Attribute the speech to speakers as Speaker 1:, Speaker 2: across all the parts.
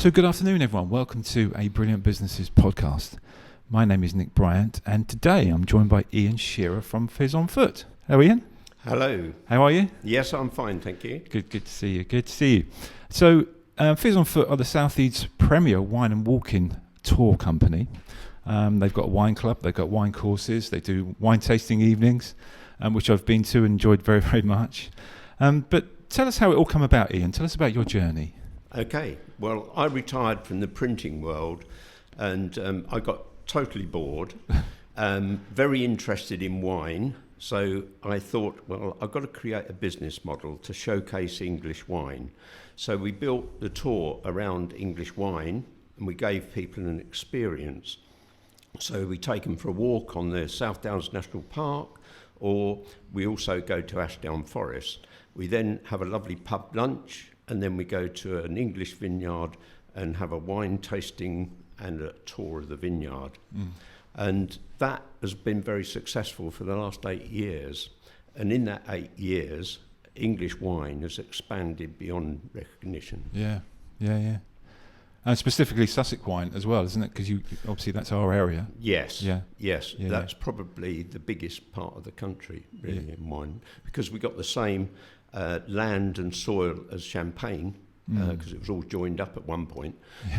Speaker 1: So good afternoon, everyone. Welcome to a Brilliant Businesses podcast. My name is Nick Bryant, and today I'm joined by Ian Shearer from Fizz on Foot. Hello, Ian.
Speaker 2: Hello.
Speaker 1: How are you?
Speaker 2: Yes, I'm fine, thank you.
Speaker 1: Good to see you. Good to see you. So Fizz on Foot are the South East's premier wine and walking tour company. They've got a wine club, they've got wine courses, they do wine tasting evenings, which I've been to and enjoyed very, very much. But tell us how it all come about, Ian. Tell us about your journey.
Speaker 2: Okay, well, I retired from the printing world and I got totally bored, very interested in wine. So I thought, well, I've got to create a business model to showcase English wine. So we built the tour around English wine and we gave people an experience. So we take them for a walk on the South Downs National Park, or we also go to Ashdown Forest. We then have a lovely pub lunch, and then we go to an English vineyard and have a wine tasting and a tour of the vineyard. And that has been very successful for the last 8 years. And in that 8 years, English wine has expanded beyond recognition.
Speaker 1: Yeah. And specifically Sussex wine as well, isn't it? Because obviously that's our area.
Speaker 2: Yes.
Speaker 1: Yeah.
Speaker 2: That's probably the biggest part of the country, really, in wine, because we got the same land and soil as Champagne, because it was all joined up at one point,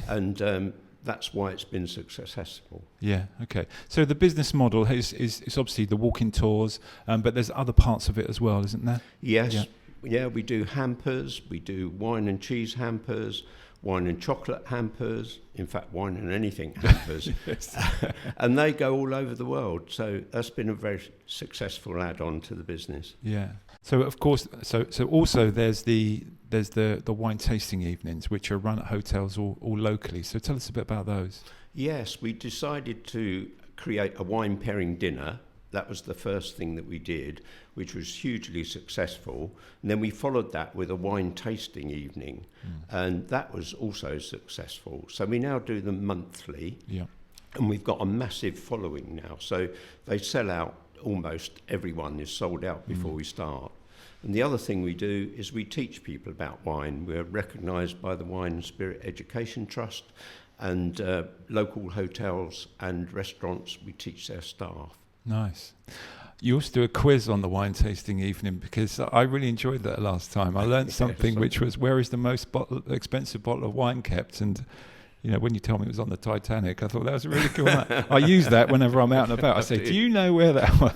Speaker 2: and that's why it's been successful.
Speaker 1: Yeah, okay. So the business model is obviously the walking tours, but there's other parts of it as well, isn't there?
Speaker 2: Yes. Yeah, we do hampers, we do wine and cheese hampers, wine and chocolate hampers, in fact wine and anything hampers. And they go all over the world, so that's been a very successful add-on to the business.
Speaker 1: Yeah. So of course, so also there's the wine tasting evenings, which are run at hotels all locally. So tell us a bit about those.
Speaker 2: Yes, we decided to create a wine pairing dinner. That was the first thing that we did, which was hugely successful. And then we followed that with a wine tasting evening, and that was also successful. So we now do them monthly, and we've got a massive following now. So they sell out, almost everyone is sold out before we start. And the other thing we do is we teach people about wine. We're recognised by the Wine and Spirit Education Trust, and local hotels and restaurants, we teach their staff.
Speaker 1: Nice. You also do a quiz on the wine tasting evening, because I really enjoyed that last time. I learned something, which was, where is the most expensive bottle of wine kept? And when you told me it was on the Titanic, I thought that was a really cool one. I use that whenever I'm out and about. I say, do you know where that was?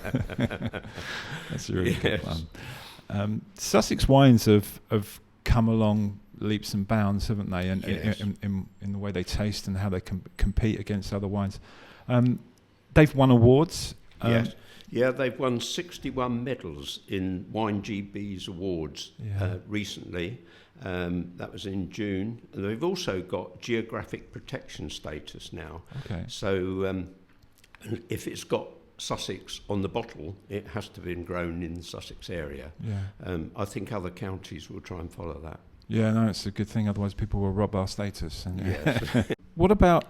Speaker 1: That's a really good one. Sussex Wines have come along leaps and bounds, haven't they? And in the way they taste and how they compete against other wines. They've won awards.
Speaker 2: Yes. Yeah, they've won 61 medals in Wine GB's awards recently. That was in June. And they've also got geographic protection status now. Okay. So if it's got Sussex on the bottle, it has to be grown in the Sussex area. Yeah. I think other counties will try and follow that.
Speaker 1: Yeah, no, it's a good thing. Otherwise, people will rob our status.
Speaker 2: Yes.
Speaker 1: What about?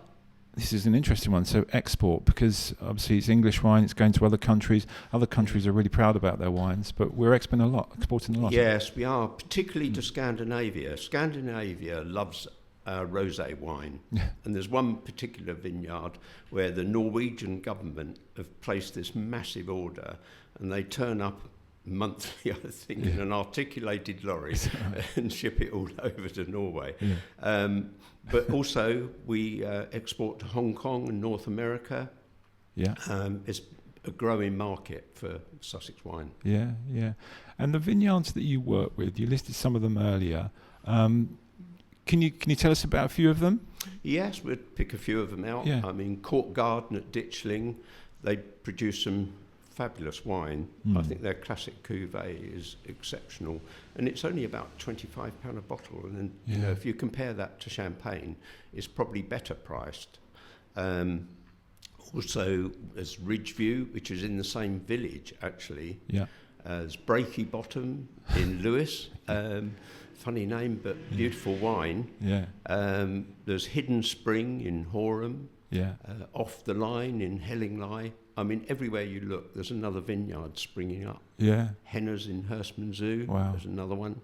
Speaker 1: This is an interesting one. So export, because obviously it's English wine, it's going to other countries. Other countries are really proud about their wines, but we're exporting a lot.
Speaker 2: Yes, we are, particularly to Scandinavia. Scandinavia loves rosé wine. And there's one particular vineyard where the Norwegian government have placed this massive order, and they turn up monthly, I think, in an articulated lorry and ship it all over to Norway. But also we export to Hong Kong and North America. It's a growing market for Sussex wine.
Speaker 1: Yeah. And the vineyards that you work with, you listed some of them earlier. Can you tell us about a few of them?
Speaker 2: Yes, we'll pick a few of them out. I mean, Court Garden at Ditchling, they produce some fabulous wine. I think their classic cuvee is exceptional, and it's only about £25 a bottle. And then, if you compare that to Champagne, it's probably better priced. Also, there's Ridgeview, which is in the same village actually. There's Breaky Bottom in Lewis. Funny name, but beautiful wine. There's Hidden Spring in Horham. Off the Line in Hellingley. I mean, everywhere you look, there's another vineyard springing up. Henner's in Hurstman Zoo. There's another one.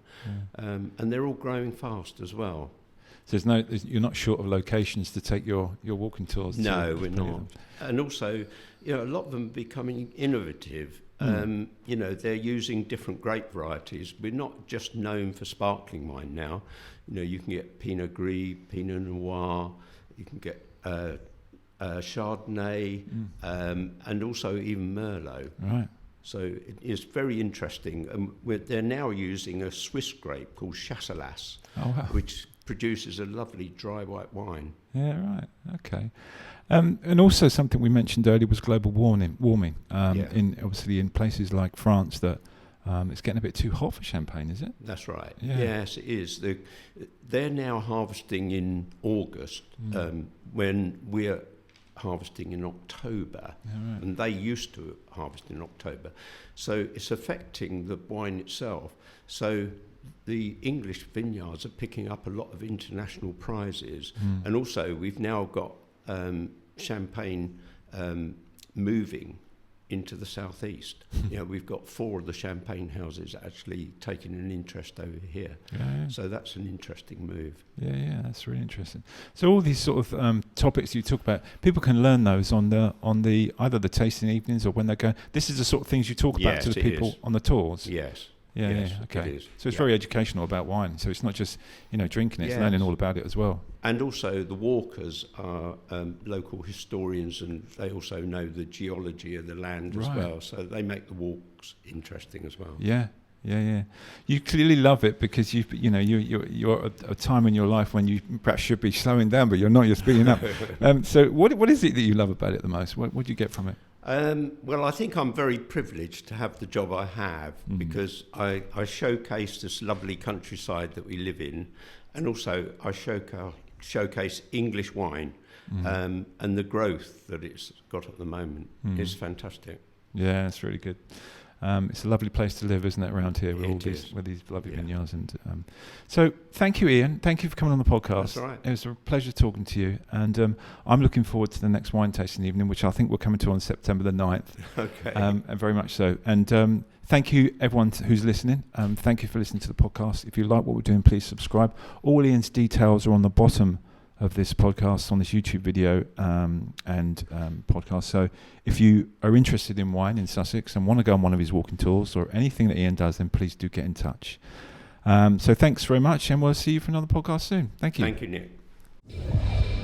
Speaker 2: And they're all growing fast as well.
Speaker 1: So you're not short of locations to take your walking tours.
Speaker 2: No, we're not. And also, a lot of them are becoming innovative. They're using different grape varieties. We're not just known for sparkling wine now. You can get Pinot Gris, Pinot Noir, you can get Chardonnay, and also even Merlot.
Speaker 1: Right.
Speaker 2: So it's very interesting. They're now using a Swiss grape called Chasselas, which produces a lovely dry white wine.
Speaker 1: Yeah, right. Okay. And also something we mentioned earlier was global warming. In places like France that it's getting a bit too hot for champagne, is it?
Speaker 2: That's right.
Speaker 1: Yeah.
Speaker 2: Yes, it is. They're now harvesting in August when we're harvesting in October, and they used to harvest in October. So it's affecting the wine itself. So the English vineyards are picking up a lot of international prizes, and also we've now got champagne moving into the southeast. We've got 4 of the champagne houses actually taking an interest over here.
Speaker 1: Yeah.
Speaker 2: So that's an interesting move.
Speaker 1: Yeah, that's really interesting. So all these sort of topics you talk about, people can learn those on the either the tasting evenings or when they go. This is the sort of things you talk about to the people on the tours.
Speaker 2: Yes.
Speaker 1: Yeah, okay.
Speaker 2: It is.
Speaker 1: So it's very educational about wine. So it's not just drinking it; it's learning all about it as well.
Speaker 2: And also, the walkers are local historians, and they also know the geology of the land as well. So they make the walks interesting as well.
Speaker 1: Yeah. You clearly love it because you're at a time in your life when you perhaps should be slowing down, but you're not. You're speeding up. So what is it that you love about it the most? What do you get from it?
Speaker 2: Well, I think I'm very privileged to have the job I have because I showcase this lovely countryside that we live in, and also I showcase English wine, and the growth that it's got at the moment is fantastic.
Speaker 1: Yeah, it's really good. It's a lovely place to live, isn't it, around here with these lovely vineyards. And so thank you, Ian. Thank you for coming on the podcast.
Speaker 2: That's right.
Speaker 1: It was a pleasure talking to you. And I'm looking forward to the next wine tasting evening, which I think we're coming to on September the 9th.
Speaker 2: Okay.
Speaker 1: And very much so. And thank you, everyone who's listening. Thank you for listening to the podcast. If you like what we're doing, please subscribe. All Ian's details are on the bottom of this podcast, on this YouTube video and podcast. So if you are interested in wine in Sussex and want to go on one of his walking tours or anything that Ian does, then please do get in touch. So thanks very much, and we'll see you for another podcast soon. Thank you.
Speaker 2: Thank you, Nick.